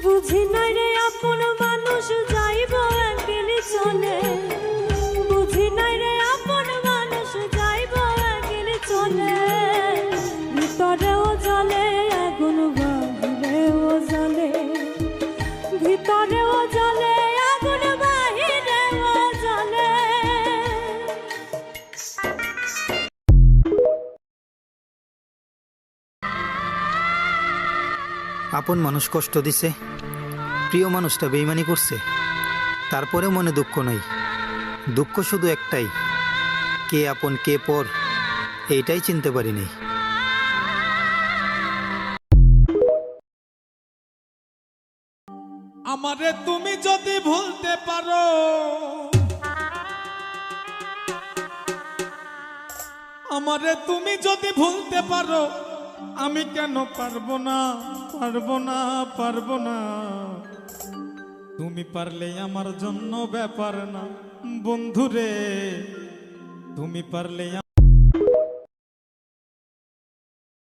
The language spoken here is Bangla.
বুঝি নাই রে আপন মানুষ যাইব একদিন চলে, বুঝি নাই রে আপন মানুষ যাইব একদিন চলে। ভিতরেও জ্বলে আগুন বাহিরেও জ্বলে, ভিতরেও জ্বলে আগুন বাহিরেও জ্বলে। আপন মানুষ কষ্ট দিছে, প্রিয় মানুষটা বেইমানি করছে, তারপরেও মনে দুঃখ নাই। দুঃখ শুধু একটাই, কে আপন কে পর এইটাই চিনতে পারিনি। আমারে তুমি যদি ভুলতে পারো, আমারে তুমি যদি ভুলতে পারো, আমি কেন পারবো না, পারবো না, পারবো না। তুমি পারলে আমার জন্য ব্যাপার না বন্ধুরে, তুমি পারলে